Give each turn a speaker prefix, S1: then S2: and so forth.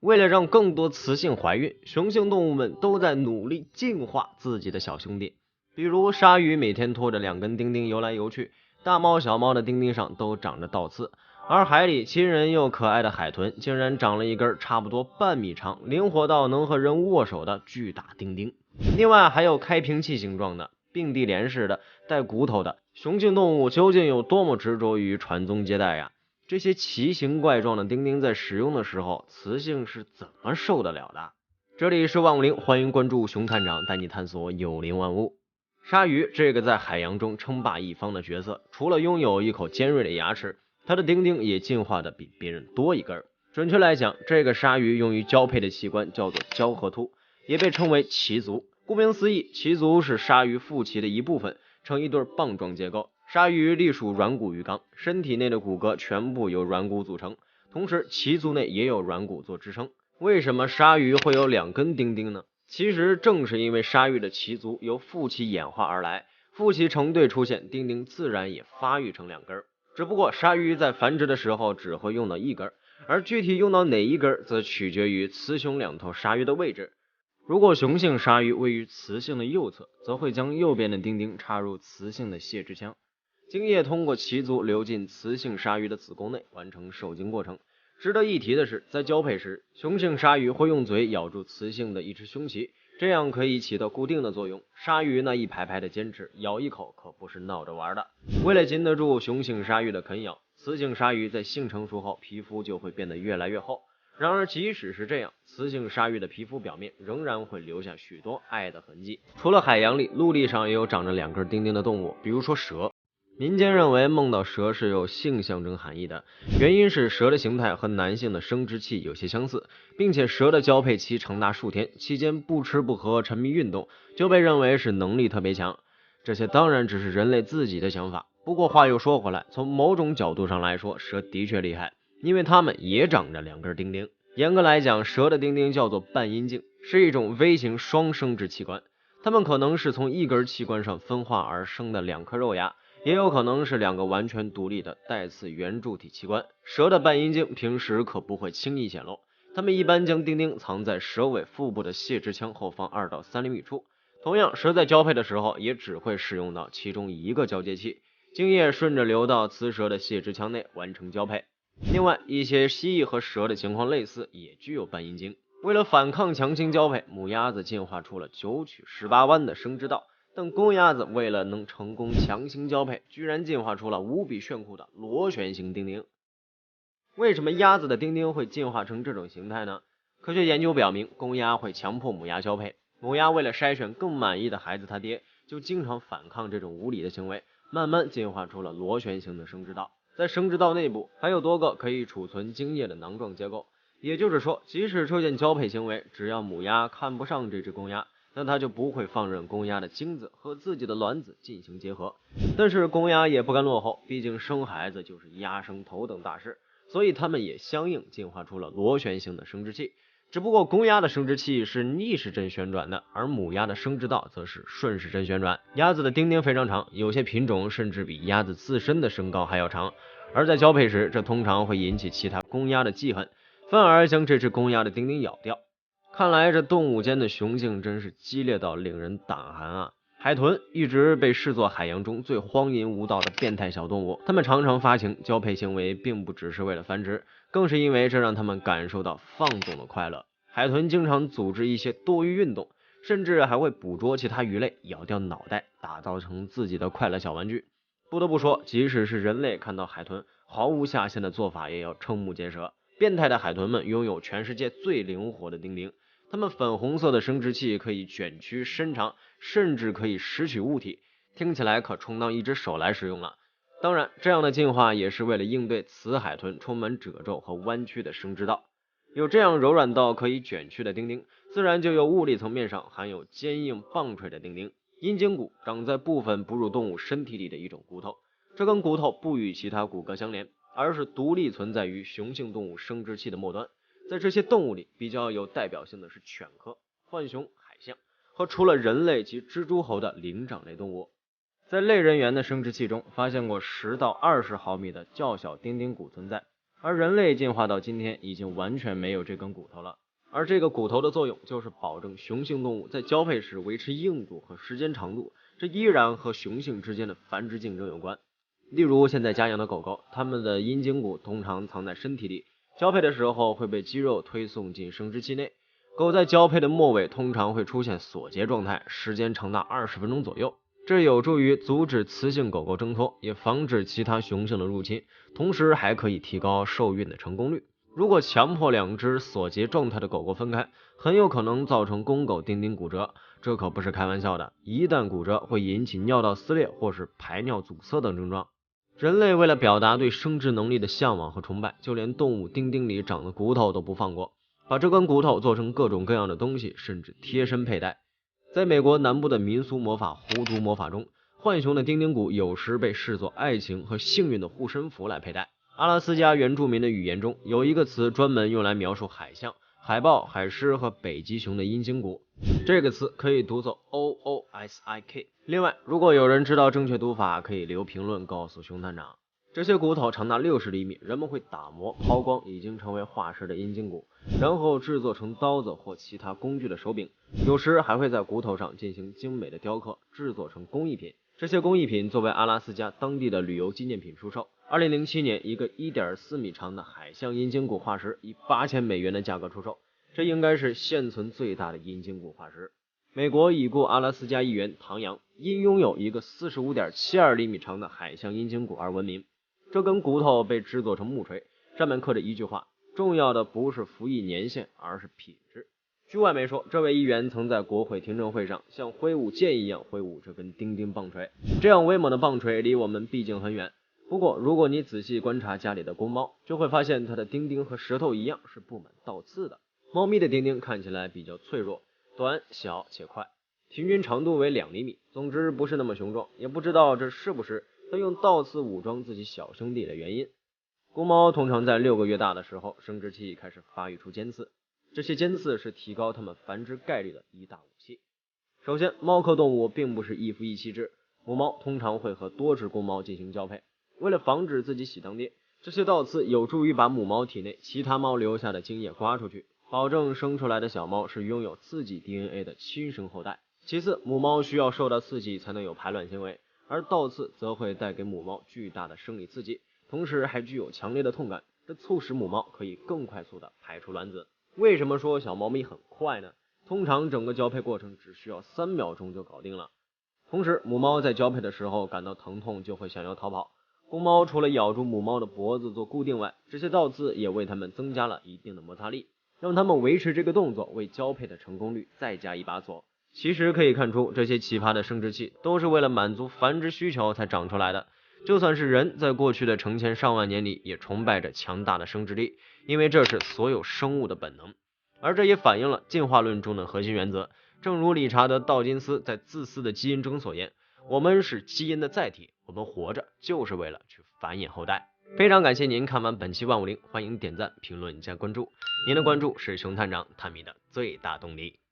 S1: 为了让更多雌性怀孕，雄性动物们都在努力进化自己的小兄弟。比如鲨鱼每天拖着2根钉钉游来游去，大猫小猫的钉钉上都长着倒刺，而海里亲人又可爱的海豚竟然长了一根差不多半米长、灵活到能和人握手的巨大钉钉。另外还有开瓶器形状的、并蒂莲式的、带骨头的。雄性动物究竟有多么执着于传宗接代呀？这些奇形怪状的钉钉在使用的时候，雌性是怎么受得了的？这里是万物灵，欢迎关注熊探长，带你探索有灵万物。鲨鱼这个在海洋中称霸一方的角色，除了拥有一口尖锐的牙齿，它的钉钉也进化的比别人多一根。准确来讲，这个鲨鱼用于交配的器官叫做交合突，也被称为鳍足。顾名思义，鳍足是鲨鱼腹鳍的一部分，呈一对棒状结构。鲨鱼隶属软骨鱼纲，身体内的骨骼全部由软骨组成，同时鳍足内也有软骨做支撑。为什么鲨鱼会有2根钉钉呢？其实正是因为鲨鱼的鳍足由腹鳍演化而来，腹鳍成对出现，钉钉自然也发育成2根。只不过鲨鱼在繁殖的时候只会用到1根，而具体用到哪一根则取决于雌雄2头鲨鱼的位置。如果雄性鲨鱼位于雌性的右侧，则会将右边的钉钉插入雌性的泄殖腔，精液通过鳍足流进雌性鲨鱼的子宫内，完成受精过程。值得一提的是，在交配时，雄性鲨鱼会用嘴咬住雌性的一只胸鳍，这样可以起到固定的作用。鲨鱼那一排排的尖齿，咬一口可不是闹着玩的。为了经得住雄性鲨鱼的啃咬，雌性鲨鱼在性成熟后，皮肤就会变得越来越厚。然而即使是这样，雌性鲨鱼的皮肤表面仍然会留下许多爱的痕迹。除了海洋里，陆地上也有长着2根钉钉的动物，比如说蛇。民间认为梦到蛇是有性象征含义的，原因是蛇的形态和男性的生殖器有些相似，并且蛇的交配期长达数天，期间不吃不喝，沉迷运动，就被认为是能力特别强。这些当然只是人类自己的想法，不过话又说回来，从某种角度上来说，蛇的确厉害，因为它们也长着2根钉钉。严格来讲，蛇的钉钉叫做半阴茎，是一种微型双生殖器官，它们可能是从1根器官上分化而生的2颗肉芽，也有可能是2个完全独立的带刺圆柱体器官。蛇的半阴茎平时可不会轻易显露，它们一般将钉钉藏在蛇尾腹部的泄殖腔后方2到3厘米处。同样，蛇在交配的时候也只会使用到其中1个交接器，精液顺着流到雌蛇的泄殖腔内完成交配。另外，一些蜥蜴和蛇的情况类似，也具有半阴茎。为了反抗强行交配，母鸭子进化出了9曲18弯的生殖道，但公鸭子为了能成功强行交配，居然进化出了无比炫酷的螺旋形钉钉。为什么鸭子的钉钉会进化成这种形态呢？科学研究表明，公鸭会强迫母鸭交配，母鸭为了筛选更满意的孩子他爹，就经常反抗这种无理的行为，慢慢进化出了螺旋形的生殖道。在生殖道内部还有多个可以储存精液的囊状结构，也就是说，即使出现交配行为，只要母鸭看不上这只公鸭，那它就不会放任公鸭的精子和自己的卵子进行结合。但是公鸭也不甘落后，毕竟生孩子就是鸭生头等大事，所以它们也相应进化出了螺旋形的生殖器。只不过公鸭的生殖器是逆时针旋转的，而母鸭的生殖道则是顺时针旋转。鸭子的钉钉非常长，有些品种甚至比鸭子自身的身高还要长，而在交配时，这通常会引起其他公鸭的记恨，反而将这只公鸭的钉钉咬掉。看来这动物间的雄竞真是激烈到令人胆寒啊！海豚一直被视作海洋中最荒淫无道的变态小动物，它们常常发情，交配行为并不只是为了繁殖，更是因为这让它们感受到放纵的快乐。海豚经常组织一些多余运动，甚至还会捕捉其他鱼类，咬掉脑袋，打造成自己的快乐小玩具。不得不说，即使是人类看到海豚毫无下限的做法，也要瞠目结舌。变态的海豚们拥有全世界最灵活的钉钉，它们粉红色的生殖器可以卷曲伸长，甚至可以拾取物体，听起来可充当一只手来使用了。当然，这样的进化也是为了应对雌海豚充满褶皱和弯曲的生殖道。有这样柔软到可以卷曲的钉钉，自然就有物理层面上含有坚硬棒槌的钉钉。阴茎骨长在部分哺乳动物身体里的一种骨头，这根骨头不与其他骨骼相连，而是独立存在于雄性动物生殖器的末端。在这些动物里，比较有代表性的是犬科、浣熊、海象和除了人类及蜘蛛猴的灵长类动物。在类人猿的生殖器中，发现过10到20毫米的较小钉钉骨存在，而人类进化到今天已经完全没有这根骨头了。而这个骨头的作用就是保证雄性动物在交配时维持硬度和时间长度，这依然和雄性之间的繁殖竞争有关。例如现在家养的狗狗，它们的阴茎骨通常藏在身体里，交配的时候会被肌肉推送进生殖器内。狗在交配的末尾通常会出现锁结状态，时间长达20分钟左右，这有助于阻止雌性狗狗挣脱，也防止其他雄性的入侵，同时还可以提高受孕的成功率。如果强迫两只锁结状态的狗狗分开，很有可能造成公狗丁丁骨折，这可不是开玩笑的，一旦骨折会引起尿道撕裂或是排尿阻塞等症状。人类为了表达对生殖能力的向往和崇拜，就连动物丁丁里长的骨头都不放过，把这根骨头做成各种各样的东西，甚至贴身佩戴。在美国南部的民俗魔法糊涂魔法中，浣熊的丁丁骨有时被视作爱情和幸运的护身符来佩戴。阿拉斯加原住民的语言中有一个词专门用来描述海象、海豹、海狮和北极熊的阴茎骨，这个词可以读作 OOSIK。 另外，如果有人知道正确读法，可以留评论告诉熊探长。这些骨头长达60厘米，人们会打磨抛光已经成为化石的阴茎骨，然后制作成刀子或其他工具的手柄，有时还会在骨头上进行精美的雕刻，制作成工艺品。这些工艺品作为阿拉斯加当地的旅游纪念品出售。2007年，一个 1.4 米长的海象阴茎骨化石以$8000的价格出售，这应该是现存最大的阴茎骨化石。美国已故阿拉斯加议员唐扬因拥有一个 45.72 厘米长的海象阴茎骨而闻名。这根骨头被制作成木锤，上面刻着一句话：重要的不是服役年限，而是品质。据外媒说，这位议员曾在国会听证会上像挥舞剑一样挥舞这根钉钉棒槌，这样威猛的棒槌离我们毕竟很远。不过如果你仔细观察家里的公猫，就会发现它的钉钉和石头一样是布满倒刺的。猫咪的钉钉看起来比较脆弱，短小且快，平均长度为2厘米，总之不是那么雄壮，也不知道这是不是它用倒刺武装自己小兄弟的原因。公猫通常在6个月大的时候，生殖器开始发育出尖刺，这些尖刺是提高它们繁殖概率的一大武器。首先，猫科动物并不是一夫一妻制，母猫通常会和多只公猫进行交配。为了防止自己喜当爹，这些倒刺有助于把母猫体内其他猫留下的精液刮出去，保证生出来的小猫是拥有自己 DNA 的亲生后代。其次，母猫需要受到刺激才能有排卵行为，而倒刺则会带给母猫巨大的生理刺激，同时还具有强烈的痛感，这促使母猫可以更快速地排出卵子。为什么说小猫咪很快呢？通常整个交配过程只需要3秒钟就搞定了。同时，母猫在交配的时候感到疼痛就会想要逃跑，公猫除了咬住母猫的脖子做固定外，这些倒刺也为它们增加了一定的摩擦力，让它们维持这个动作，为交配的成功率再加一把锁。其实可以看出，这些奇葩的生殖器都是为了满足繁殖需求才长出来的。就算是人，在过去的成千上万年里也崇拜着强大的生殖力，因为这是所有生物的本能。而这也反映了进化论中的核心原则，正如理查德·道金斯在《自私的基因》中所言，我们是基因的载体，我们活着就是为了去繁衍后代。非常感谢您看完本期万物灵，欢迎点赞、评论加关注，您的关注是熊探长探秘的最大动力。